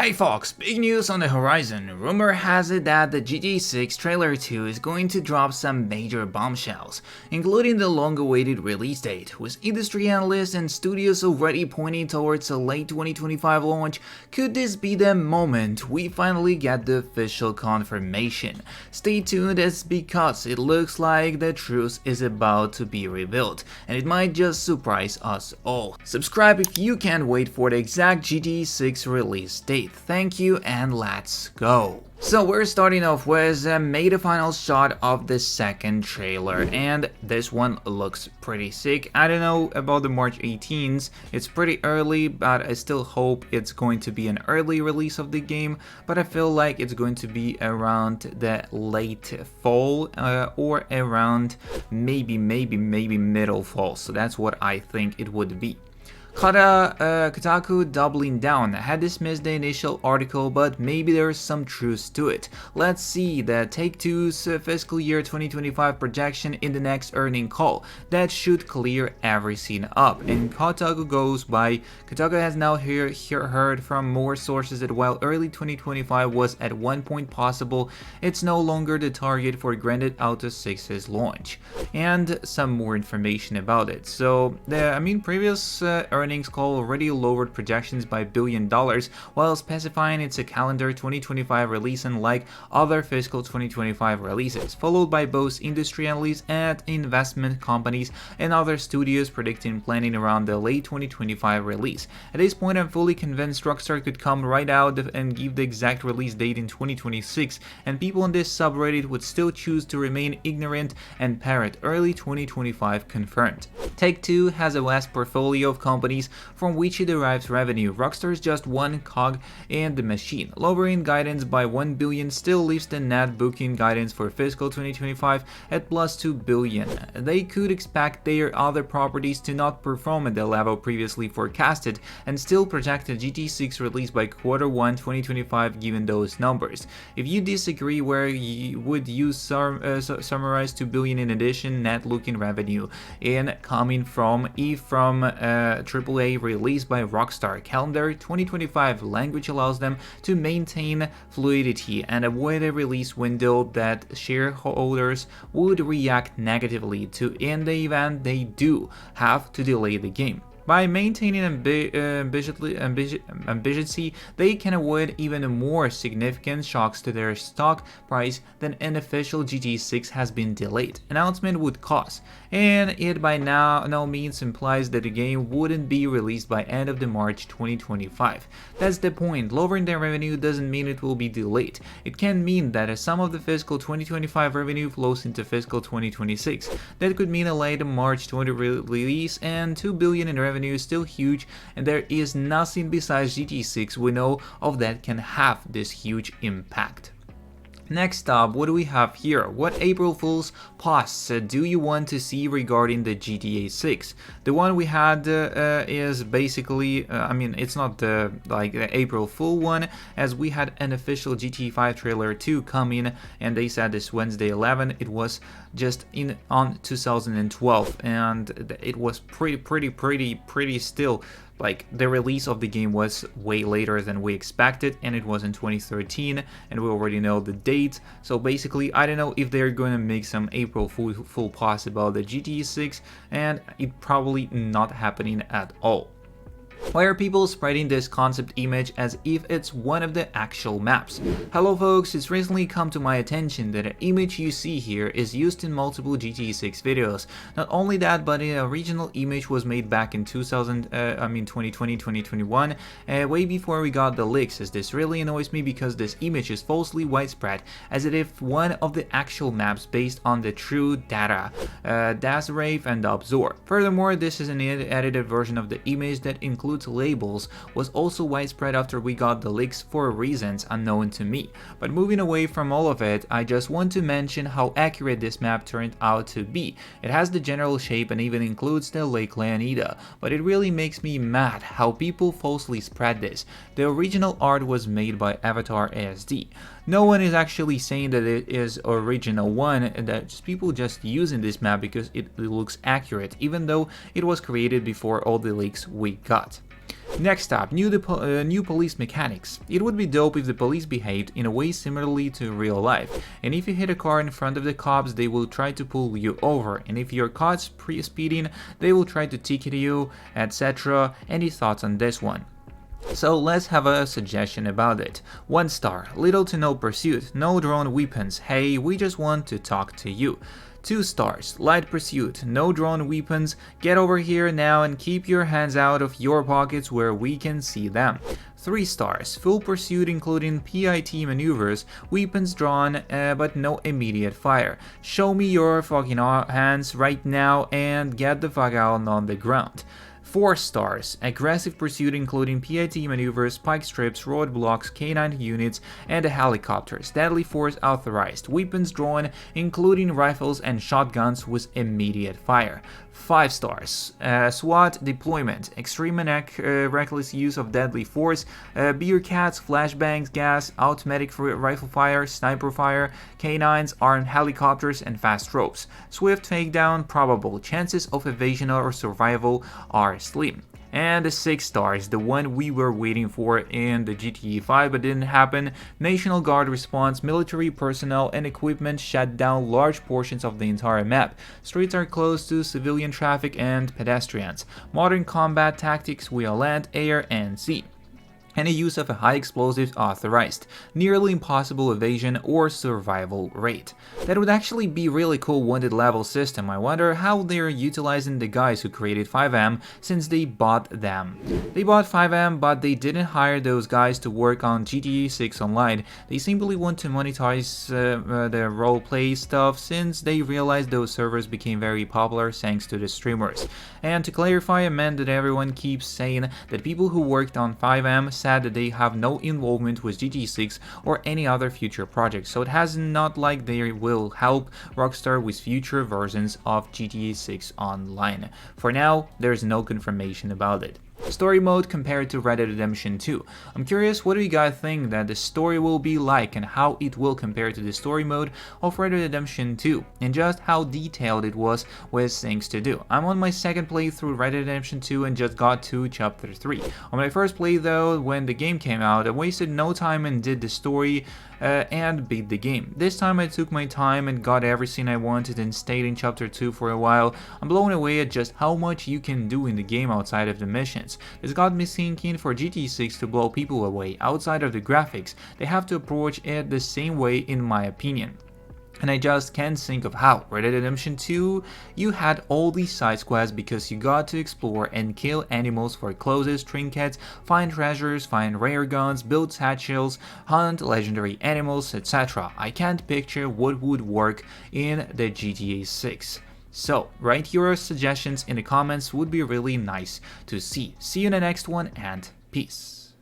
Hey folks, big news on the horizon. Rumor has it that the GTA 6 Trailer 2 is going to drop some major bombshells, including the long-awaited release date, with industry analysts and studios already pointing towards a late 2025 launch. Could this be the moment we finally get the official confirmation? Stay tuned, as because it looks like the truth is about to be revealed, and it might just surprise us all. Subscribe if you can't wait for the exact GTA 6 release date. Thank you, and let's go. So we're starting off with made a final shot of the second trailer, and this one looks pretty sick. I don't know about the March 18th, it's pretty early, but I still hope it's going to be an early release of the game, but I feel like it's going to be around the late fall or around maybe middle fall, so that's what I think it would be. Kotaku doubling down had dismissed the initial article, but maybe there's some truth to it. Let's see the Take-Two's fiscal year 2025 projection in the next earning call. That should clear everything up. And Kotaku goes by, Kotaku has now heard from more sources that while early 2025 was at one point possible, it's no longer the target for Grand Theft Auto 6's launch. And some more information about it. So, previous earnings call already lowered projections by $1 billion, while specifying it's a calendar 2025 release unlike other fiscal 2025 releases, followed by both industry analysts and investment companies and other studios predicting planning around the late 2025 release. At this point, I'm fully convinced Rockstar could come right out and give the exact release date in 2026, and people in this subreddit would still choose to remain ignorant and parrot early 2025 confirmed. Take-Two has a vast portfolio of companies from which it derives revenue. Rockstar is just one cog in the machine. Lowering guidance by $1 billion still leaves the net booking guidance for fiscal 2025 at plus $2 billion. They could expect their other properties to not perform at the level previously forecasted and still project a GTA 6 release by Q1 2025 given those numbers. If you disagree, where would you summarize $2 billion in addition net looking revenue in coming from AAA released by Rockstar? Calendar 2025 language allows them to maintain fluidity and avoid a release window that shareholders would react negatively to in the event they do have to delay the game. By maintaining ambiguity, they can avoid even more significant shocks to their stock price than an official GTA 6 has been delayed announcement would cause, and it by no means implies that the game wouldn't be released by end of the March 2025. That's the point. Lowering their revenue doesn't mean it will be delayed. It can mean that some of the fiscal 2025 revenue flows into fiscal 2026. That could mean a late March 20 release, and $2 billion in revenue is still huge, and there is nothing besides GTA 6 we know of that can have this huge impact. Next up, what do we have here? What April Fool's posts do you want to see regarding the GTA 6? The one we had is basically, it's not the April Fool one, as we had an official GTA 5 trailer 2 coming, and they said this Wednesday 11. It was just on 2012, and it was pretty still. Like, the release of the game was way later than we expected, and it was in 2013, and we already know the date. So basically, I don't know if they're going to make some April Fool post about the GTA 6, and it probably not happening at all. Why are people spreading this concept image as if it's one of the actual maps? Hello folks, it's recently come to my attention that the image you see here is used in multiple GTA 6 videos. Not only that, but an original image was made back in 2020-2021, way before we got the leaks, as this really annoys me because this image is falsely widespread, as if one of the actual maps based on the true data, Dasrave and Absorb. Furthermore, this is an edited version of the image that includes labels, was also widespread after we got the leaks for reasons unknown to me. But moving away from all of it, I just want to mention how accurate this map turned out to be. It has the general shape and even includes the Lake Leonida, but it really makes me mad how people falsely spread this. The original art was made by Avatar ASD. No one is actually saying that it is original one, and that just people just using this map because it looks accurate, even though it was created before all the leaks we got. Next up, new police mechanics. It would be dope if the police behaved in a way similarly to real life, and if you hit a car in front of the cops, they will try to pull you over, and if you're caught speeding, they will try to ticket you, etc. Any thoughts on this one? So let's have a suggestion about it. 1 star, little to no pursuit, no drone weapons, hey, we just want to talk to you. 2 stars, light pursuit, no drone weapons, get over here now and keep your hands out of your pockets where we can see them. 3 stars, full pursuit including PIT maneuvers, weapons drawn, but no immediate fire. Show me your fucking hands right now and get the fuck out on the ground. 4 stars, aggressive pursuit including PIT maneuvers, spike strips, roadblocks, K9 units, and helicopters. Deadly force authorized. Weapons drawn including rifles and shotguns with immediate fire. 5 stars, SWAT deployment, extreme and reckless use of deadly force, beer cats, flashbangs, gas, automatic rifle fire, sniper fire, K9s, armed helicopters, and fast ropes. Swift takedown probable, chances of evasion or survival are slim. And the 6 stars, the one we were waiting for in the GTA 5 but didn't happen. National Guard response, military personnel and equipment shut down large portions of the entire map. Streets are closed to civilian traffic and pedestrians. Modern combat tactics via land, air, and sea. And the use of a high explosives authorized, nearly impossible evasion or survival rate. That would actually be really cool wanted level system. I wonder how they're utilizing the guys who created FiveM since they bought them. They bought FiveM but they didn't hire those guys to work on GTA 6 Online. They simply want to monetize the roleplay stuff since they realized those servers became very popular thanks to the streamers. And to clarify, I meant that everyone keeps saying that people who worked on FiveM said that they have no involvement with GTA 6 or any other future projects, so it has not like they will help Rockstar with future versions of GTA 6 Online. For now, there's no confirmation about it. Story mode compared to Red Dead Redemption 2. I'm curious, what do you guys think that the story will be like and how it will compare to the story mode of Red Dead Redemption 2 and just how detailed it was with things to do. I'm on my second playthrough Red Dead Redemption 2 and just got to chapter 3. On my first play though, when the game came out, I wasted no time and did the story and beat the game. This time I took my time and got everything I wanted and stayed in chapter 2 for a while. I'm blown away at just how much you can do in the game outside of the missions. This got me thinking, for GTA 6 to blow people away outside of the graphics, they have to approach it the same way in my opinion. And I just can't think of how. Red Dead Redemption 2, you had all these side quests because you got to explore and kill animals for clothes, trinkets, find treasures, find rare guns, build satchels, hunt legendary animals, etc. I can't picture what would work in the GTA 6. So, write your suggestions in the comments, would be really nice to see. See you in the next one and peace.